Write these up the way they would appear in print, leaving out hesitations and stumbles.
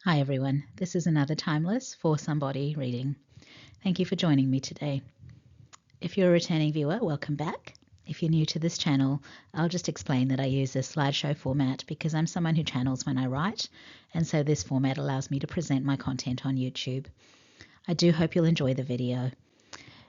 Hi everyone, this is another timeless for somebody reading. Thank you for joining me today. If you're a returning viewer, welcome back. If you're new to this channel, I'll just explain that I use a slideshow format because I'm someone who channels when I write, and so this format allows me to present my content on YouTube. I do hope you'll enjoy the video.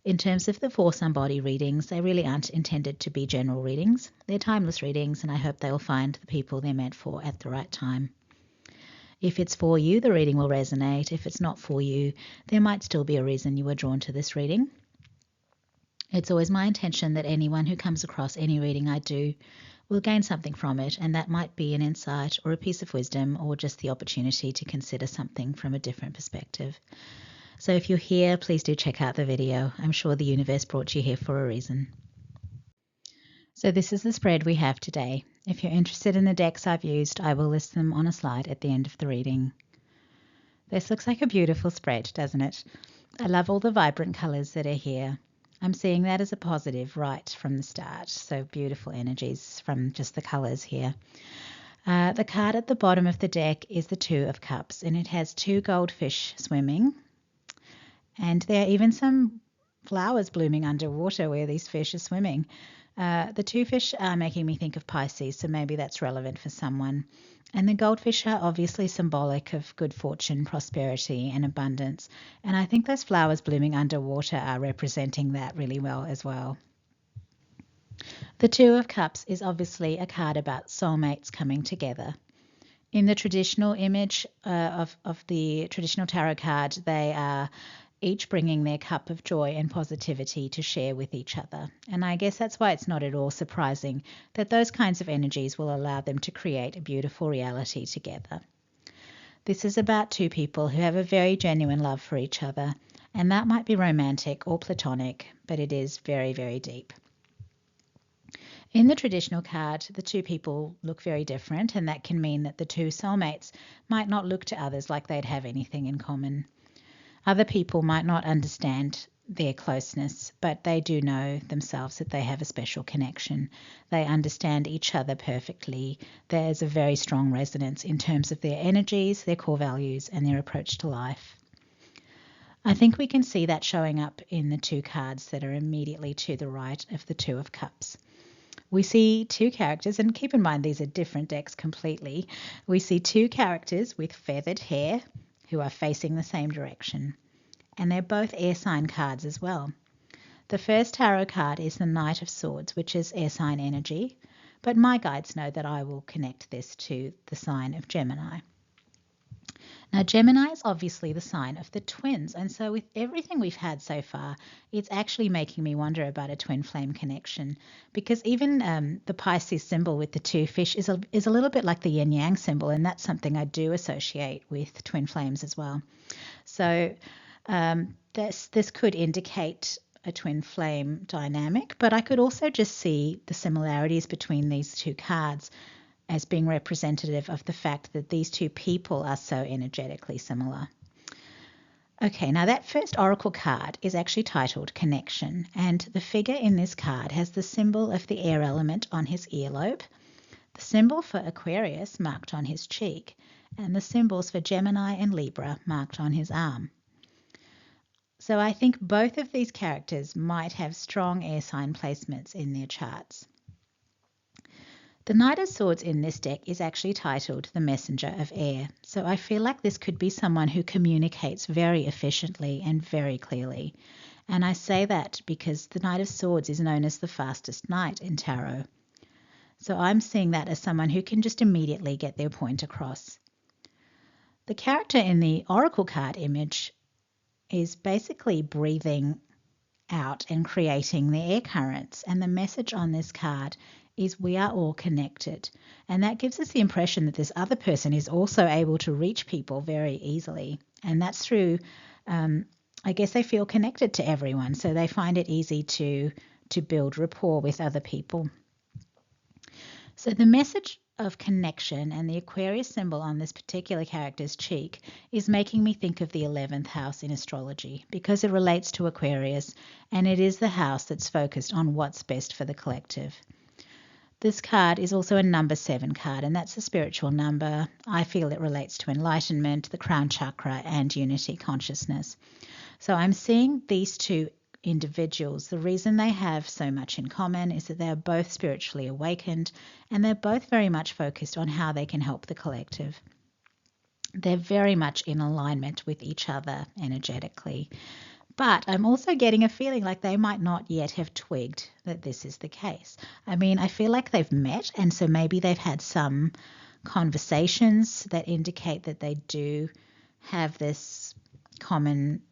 In terms of the For Somebody readings, they really aren't intended to be general readings. They're timeless readings, and I hope they'll find the people they're meant for at the right time. If it's for you, the reading will resonate. If it's not for you, there might still be a reason you were drawn to this reading. It's always my intention that anyone who comes across any reading I do will gain something from it, and that might be an insight or a piece of wisdom or just the opportunity to consider something from a different perspective. So if you're here, please do check out the video. I'm sure the universe brought you here for a reason. So this is the spread we have today. If you're interested in the decks I've used, I will list them on a slide at the end of the reading. This looks like a beautiful spread, doesn't it? I love all the vibrant colours that are here. I'm seeing that as a positive right from the start. So beautiful energies from just the colours here. The card at the bottom of the deck is the Two of Cups, and it has two goldfish swimming. And there are even some flowers blooming underwater where these fish are swimming. The two fish are making me think of Pisces, so maybe that's relevant for someone. And the goldfish are obviously symbolic of good fortune, prosperity, and abundance. And I think those flowers blooming underwater are representing that really well as well. The Two of Cups is obviously a card about soulmates coming together. In the traditional image of the traditional tarot card, they are each bringing their cup of joy and positivity to share with each other. And I guess that's why it's not at all surprising that those kinds of energies will allow them to create a beautiful reality together. This is about two people who have a very genuine love for each other, and that might be romantic or platonic, but it is very, very deep. In the traditional card, the two people look very different, and that can mean that the two soulmates might not look to others like they'd have anything in common. Other people might not understand their closeness, but they do know themselves that they have a special connection. They understand each other perfectly. There's a very strong resonance in terms of their energies, their core values, and their approach to life. I think we can see that showing up in the two cards that are immediately to the right of the Two of Cups. We see two characters, and keep in mind these are different decks completely. We see two characters with feathered hair who are facing the same direction. And they're both air sign cards as well. The first tarot card is the Knight of Swords, which is air sign energy, but my guides know that I will connect this to the sign of Gemini. Now, Gemini is obviously the sign of the twins, and so with everything we've had so far, it's actually making me wonder about a twin flame connection, because even the Pisces symbol with the two fish is a little bit like the yin yang symbol, and that's something I do associate with twin flames as well. So this could indicate a twin flame dynamic, but I could also just see the similarities between these two cards as being representative of the fact that these two people are so energetically similar. Okay, now that first oracle card is actually titled Connection, and the figure in this card has the symbol of the air element on his earlobe, the symbol for Aquarius marked on his cheek, and the symbols for Gemini and Libra marked on his arm. So I think both of these characters might have strong air sign placements in their charts. The Knight of Swords in this deck is actually titled The Messenger of Air, so I feel like this could be someone who communicates very efficiently and very clearly. And I say that because the Knight of Swords is known as the fastest knight in tarot. So I'm seeing that as someone who can just immediately get their point across. The character in the oracle card image is basically breathing out and creating the air currents, and the message on this card is we are all connected, and that gives us the impression that this other person is also able to reach people very easily, and that's through I guess they feel connected to everyone, so they find it easy to build rapport with other people. So the message of connection and the Aquarius symbol on this particular character's cheek is making me think of the 11th house in astrology because it relates to Aquarius, and it is the house that's focused on what's best for the collective. This card is also a number 7 card, and that's a spiritual number. I feel it relates to enlightenment, the crown chakra, and unity consciousness. So I'm seeing these two individuals. The reason they have so much in common is that they're both spiritually awakened, and they're both very much focused on how they can help the collective. They're very much in alignment with each other energetically. But I'm also getting a feeling like they might not yet have twigged that this is the case. I mean, I feel like they've met, and so maybe they've had some conversations that indicate that they do have this common,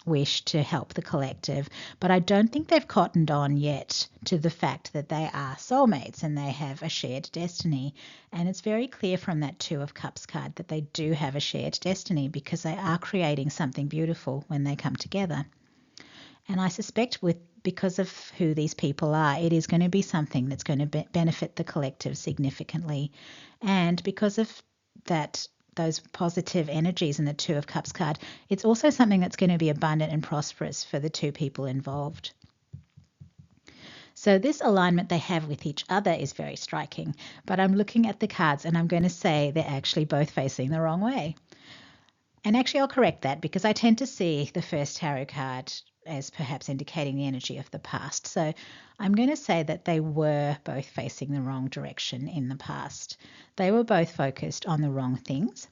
wish to help the collective. But I don't think they've cottoned on yet to the fact that they are soulmates and they have a shared destiny. And it's very clear from that 2 of Cups card that they do have a shared destiny, because they are creating something beautiful when they come together. And I suspect because of who these people are, it is going to be something that's going to benefit the collective significantly. And because of those positive energies in the 2 of Cups card, it's also something that's going to be abundant and prosperous for the 2 people involved. So this alignment they have with each other is very striking, but I'm looking at the cards and I'm going to say they're actually both facing the wrong way. And actually I'll correct that, because I tend to see the first tarot card as perhaps indicating the energy of the past. So I'm going to say that they were both facing the wrong direction in the past. They were both focused on the wrong things.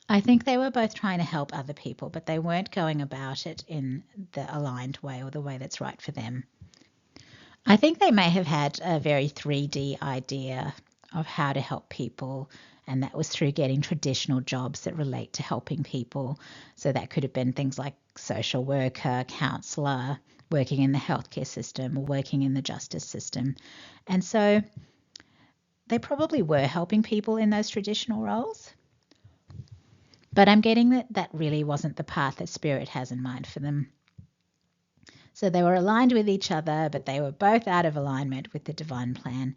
I think they were both trying to help other people, but they weren't going about it in the aligned way or the way that's right for them. I think they may have had a very 3D idea of how to help people, and that was through getting traditional jobs that relate to helping people. So that could have been things like social worker, counsellor, working in the healthcare system, or working in the justice system. And so they probably were helping people in those traditional roles. But I'm getting that that really wasn't the path that Spirit has in mind for them. So they were aligned with each other, but they were both out of alignment with the divine plan.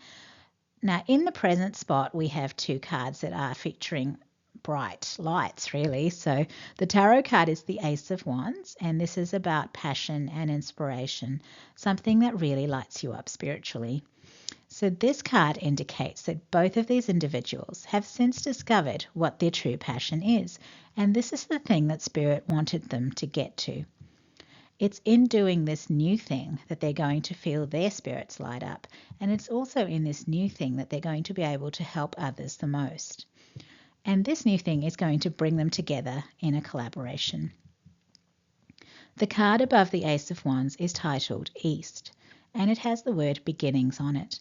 Now, in the present spot, we have 2 cards that are featuring bright lights, really. So the tarot card is the Ace of Wands, and this is about passion and inspiration, something that really lights you up spiritually. So this card indicates that both of these individuals have since discovered what their true passion is, and this is the thing that Spirit wanted them to get to. It's in doing this new thing that they're going to feel their spirits light up, and it's also in this new thing that they're going to be able to help others the most. And this new thing is going to bring them together in a collaboration. The card above the Ace of Wands is titled East, and it has the word beginnings on it.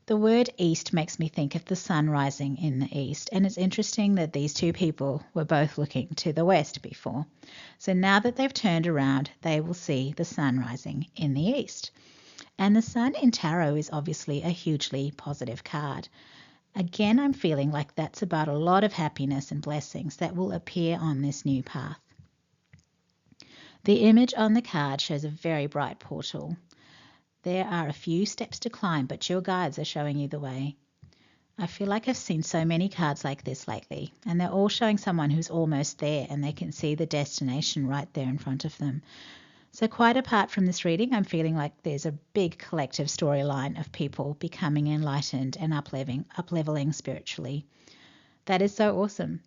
The word east makes me think of the sun rising in the east, and it's interesting that these 2 people were both looking to the west before. So now that they've turned around, they will see the sun rising in the east. And the sun in tarot is obviously a hugely positive card. Again, I'm feeling like that's about a lot of happiness and blessings that will appear on this new path. The image on the card shows a very bright portal. There are a few steps to climb, but your guides are showing you the way. I feel like I've seen so many cards like this lately, and they're all showing someone who's almost there and they can see the destination right there in front of them. So quite apart from this reading, I'm feeling like there's a big collective storyline of people becoming enlightened and up-leveling spiritually. That is so awesome.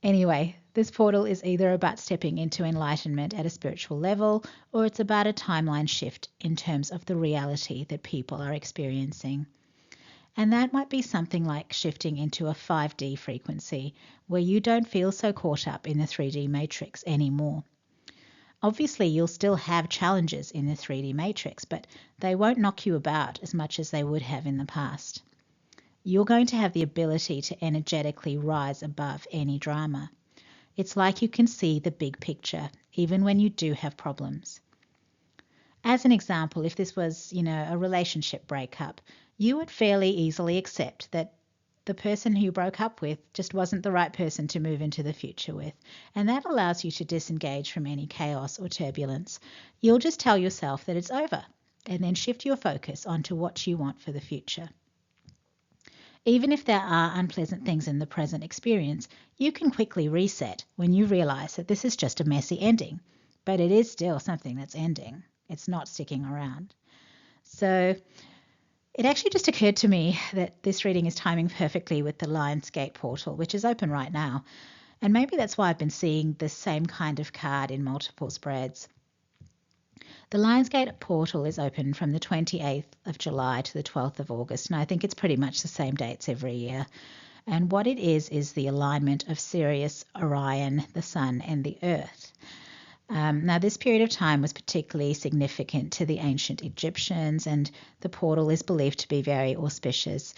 Anyway, this portal is either about stepping into enlightenment at a spiritual level, or it's about a timeline shift in terms of the reality that people are experiencing. And that might be something like shifting into a 5D frequency, where you don't feel so caught up in the 3D matrix anymore. Obviously, you'll still have challenges in the 3D matrix, but they won't knock you about as much as they would have in the past. You're going to have the ability to energetically rise above any drama. It's like you can see the big picture, even when you do have problems. As an example, if this was, a relationship breakup, you would fairly easily accept that the person who you broke up with just wasn't the right person to move into the future with. And that allows you to disengage from any chaos or turbulence. You'll just tell yourself that it's over, and then shift your focus onto what you want for the future. Even if there are unpleasant things in the present experience, you can quickly reset when you realize that this is just a messy ending, but it is still something that's ending. It's not sticking around. So it actually just occurred to me that this reading is timing perfectly with the Lionsgate portal, which is open right now. And maybe that's why I've been seeing the same kind of card in multiple spreads. The Lionsgate portal is open from the 28th of July to the 12th of August, and I think it's pretty much the same dates every year. And what it is the alignment of Sirius, Orion, the Sun, and the Earth. Now, this period of time was particularly significant to the ancient Egyptians, and the portal is believed to be very auspicious.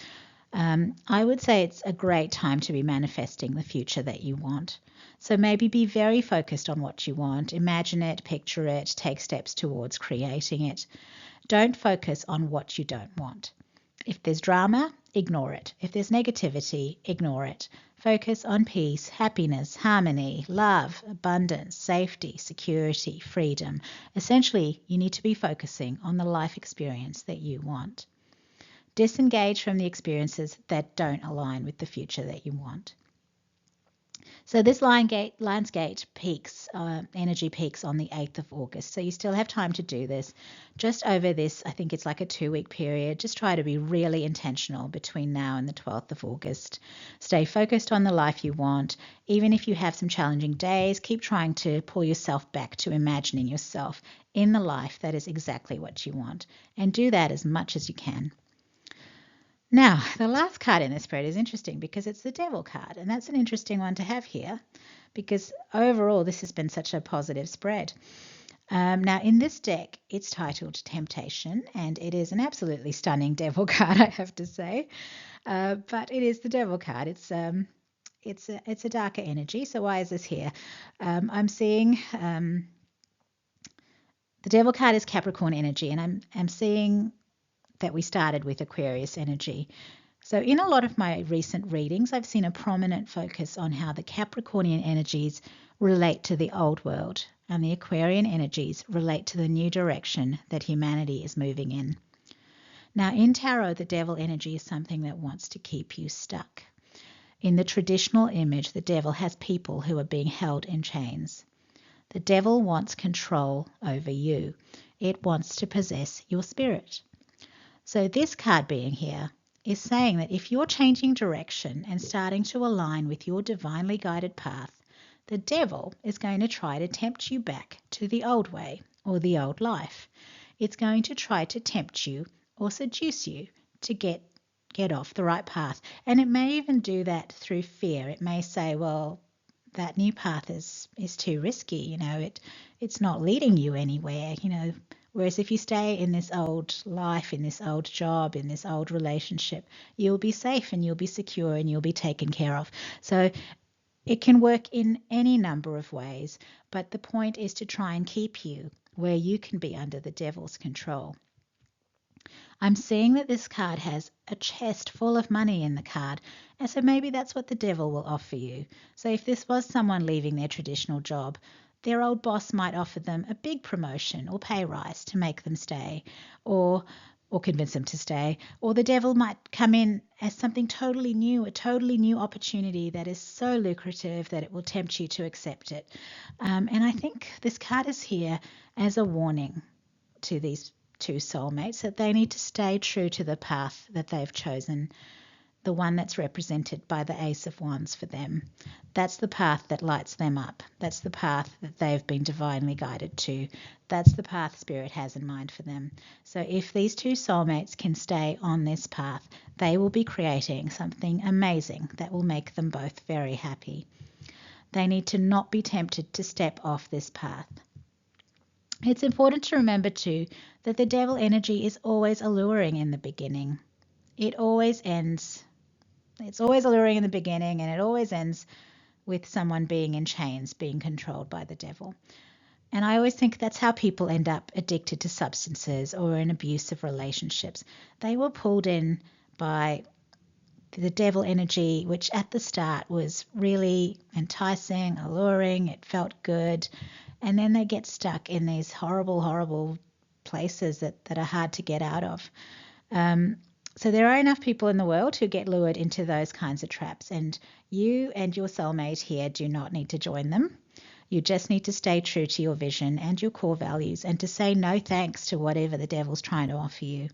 I would say it's a great time to be manifesting the future that you want. So maybe be very focused on what you want. Imagine it, picture it, take steps towards creating it. Don't focus on what you don't want. If there's drama, ignore it. If there's negativity, ignore it. Focus on peace, happiness, harmony, love, abundance, safety, security, freedom. Essentially, you need to be focusing on the life experience that you want. Disengage from the experiences that don't align with the future that you want. So this Lionsgate peaks, energy peaks on the 8th of August. So you still have time to do this. Just over this, I think it's like a 2-week period. Just try to be really intentional between now and the 12th of August. Stay focused on the life you want. Even if you have some challenging days, keep trying to pull yourself back to imagining yourself in the life that is exactly what you want. And do that as much as you can. Now, the last card in this spread is interesting because it's the Devil card, and that's an interesting one to have here because overall this has been such a positive spread. Now, in this deck, it's titled Temptation, and it is an absolutely stunning Devil card, I have to say. But it is the Devil card. It's a darker energy. So why is this here? I'm seeing the Devil card is Capricorn energy, and I'm seeing that we started with Aquarius energy. So in a lot of my recent readings, I've seen a prominent focus on how the Capricornian energies relate to the old world and the Aquarian energies relate to the new direction that humanity is moving in. Now in Tarot, the Devil energy is something that wants to keep you stuck. In the traditional image, the Devil has people who are being held in chains. The Devil wants control over you. It wants to possess your spirit. So this card being here is saying that if you're changing direction and starting to align with your divinely guided path, the Devil is going to try to tempt you back to the old way or the old life. It's going to try to tempt you or seduce you to get off the right path. And it may even do that through fear. It may say, well, that new path is too risky, it's not leading you anywhere, Whereas if you stay in this old life, in this old job, in this old relationship, you'll be safe and you'll be secure and you'll be taken care of. So it can work in any number of ways, but the point is to try and keep you where you can be under the Devil's control. I'm seeing that this card has a chest full of money in the card, and so maybe that's what the Devil will offer you. So if this was someone leaving their traditional job, their old boss might offer them a big promotion or pay rise to make them stay, or convince them to stay. Or the Devil might come in as something totally new, a totally new opportunity that is so lucrative that it will tempt you to accept it. And I think this card is here as a warning to these two soulmates that they need to stay true to the path that they've chosen, the one that's represented by the Ace of Wands for them. That's the path that lights them up. That's the path that they've been divinely guided to. That's the path Spirit has in mind for them. So if these two soulmates can stay on this path, they will be creating something amazing that will make them both very happy. They need to not be tempted to step off this path. It's important to remember too that the Devil energy is always alluring in the beginning. It always ends. It's always alluring in the beginning, and it always ends with someone being in chains, being controlled by the Devil. And I always think that's how people end up addicted to substances or in abusive relationships. They were pulled in by the Devil energy, which at the start was really enticing, alluring, it felt good. And then they get stuck in these horrible, horrible places that are hard to get out of. So there are enough people in the world who get lured into those kinds of traps, and you and your soulmate here do not need to join them. You just need to stay true to your vision and your core values and to say no thanks to whatever the devil's trying to offer you.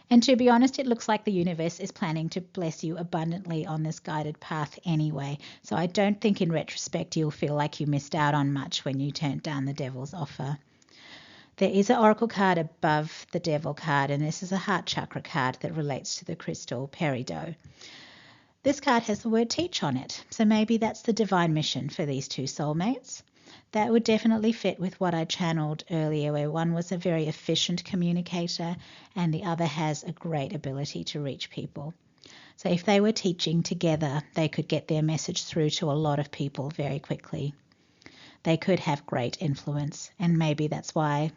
And to be honest, it looks like the universe is planning to bless you abundantly on this guided path anyway. So I don't think in retrospect you'll feel like you missed out on much when you turned down the devil's offer. There is an oracle card above the devil card, and this is a heart chakra card that relates to the crystal peridot. This card has the word teach on it, so maybe that's the divine mission for these two soulmates. That would definitely fit with what I channeled earlier, where one was a very efficient communicator and the other has a great ability to reach people. So if they were teaching together, they could get their message through to a lot of people very quickly. They could have great influence, and maybe that's why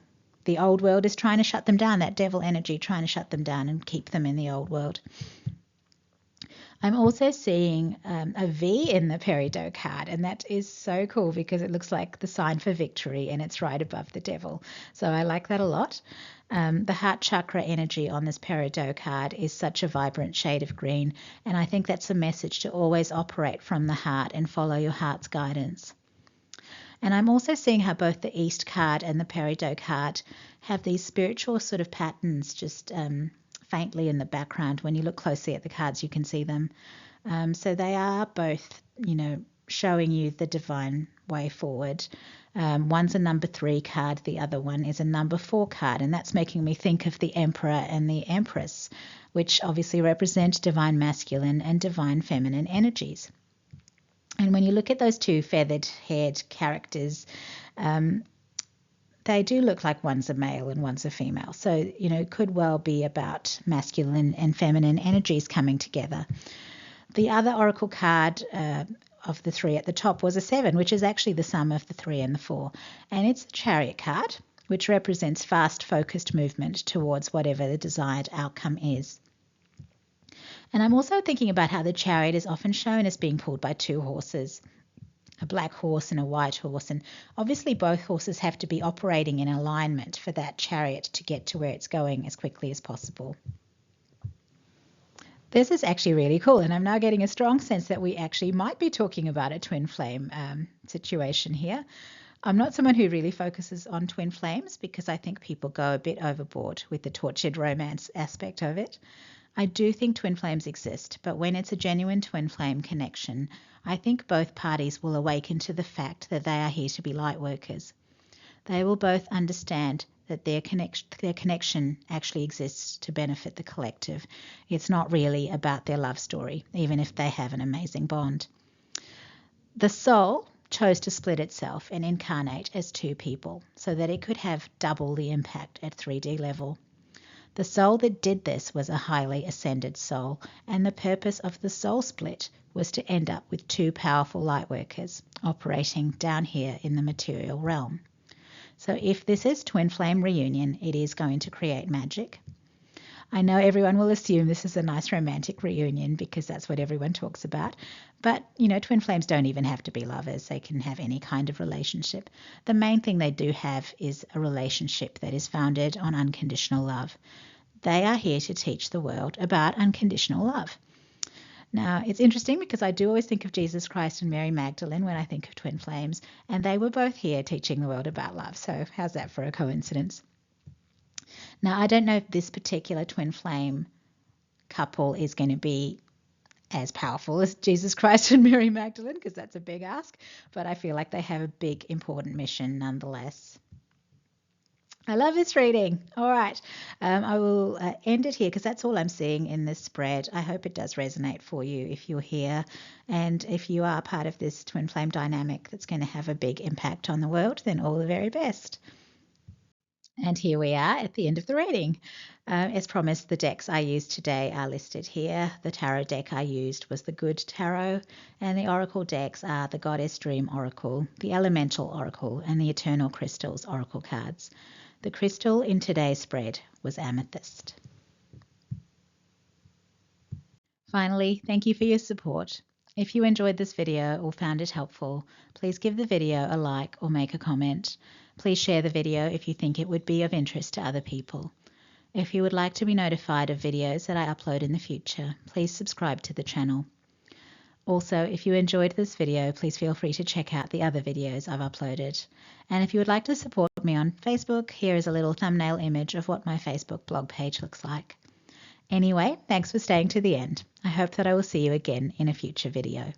the old world is trying to shut them down, that devil energy trying to shut them down and keep them in the old world. I'm also seeing a V in the peridot card, and that is so cool because it looks like the sign for victory and it's right above the devil. So I like that a lot. The heart chakra energy on this peridot card is such a vibrant shade of green, and I think that's a message to always operate from the heart and follow your heart's guidance. And I'm also seeing how both the East card and the peridot card have these spiritual sort of patterns just faintly in the background. When you look closely at the cards, you can see them. So they are both, showing you the divine way forward. One's a number 3 card, the other one is a number 4 card, and that's making me think of the Emperor and the Empress, which obviously represent divine masculine and divine feminine energies. And when you look at those two feathered-haired characters, they do look like one's a male and one's a female. So, it could well be about masculine and feminine energies coming together. The other oracle card of the 3 at the top was a 7, which is actually the sum of the 3 and the 4. And it's the Chariot card, which represents fast, focused movement towards whatever the desired outcome is. And I'm also thinking about how the chariot is often shown as being pulled by 2 horses, a black horse and a white horse. And obviously both horses have to be operating in alignment for that chariot to get to where it's going as quickly as possible. This is actually really cool, and I'm now getting a strong sense that we actually might be talking about a twin flame situation here. I'm not someone who really focuses on twin flames because I think people go a bit overboard with the tortured romance aspect of it. I do think twin flames exist, but when it's a genuine twin flame connection, I think both parties will awaken to the fact that they are here to be light workers. They will both understand that their connection actually exists to benefit the collective. It's not really about their love story, even if they have an amazing bond. The soul chose to split itself and incarnate as 2 people so that it could have double the impact at 3D level. The soul that did this was a highly ascended soul, and the purpose of the soul split was to end up with 2 powerful light workers operating down here in the material realm. So if this is twin flame reunion, it is going to create magic. I know everyone will assume this is a nice romantic reunion because that's what everyone talks about. But, twin flames don't even have to be lovers. They can have any kind of relationship. The main thing they do have is a relationship that is founded on unconditional love. They are here to teach the world about unconditional love. Now, it's interesting because I do always think of Jesus Christ and Mary Magdalene when I think of twin flames, and they were both here teaching the world about love. So how's that for a coincidence? Now, I don't know if this particular twin flame couple is going to be as powerful as Jesus Christ and Mary Magdalene, because that's a big ask, but I feel like they have a big, important mission nonetheless. I love this reading. All right. I will end it here because that's all I'm seeing in this spread. I hope it does resonate for you if you're here. And if you are part of this twin flame dynamic that's going to have a big impact on the world, then all the very best. And here we are at the end of the reading. As promised, the decks I used today are listed here. The tarot deck I used was the Good Tarot, and the oracle decks are the Goddess Dream Oracle, the Elemental Oracle, and the Eternal Crystals Oracle cards. The crystal in today's spread was amethyst. Finally, thank you for your support. If you enjoyed this video or found it helpful, please give the video a like or make a comment. Please share the video if you think it would be of interest to other people. If you would like to be notified of videos that I upload in the future, please subscribe to the channel. Also, if you enjoyed this video, please feel free to check out the other videos I've uploaded. And if you would like to support me on Facebook, here is a little thumbnail image of what my Facebook blog page looks like. Anyway, thanks for staying to the end. I hope that I will see you again in a future video.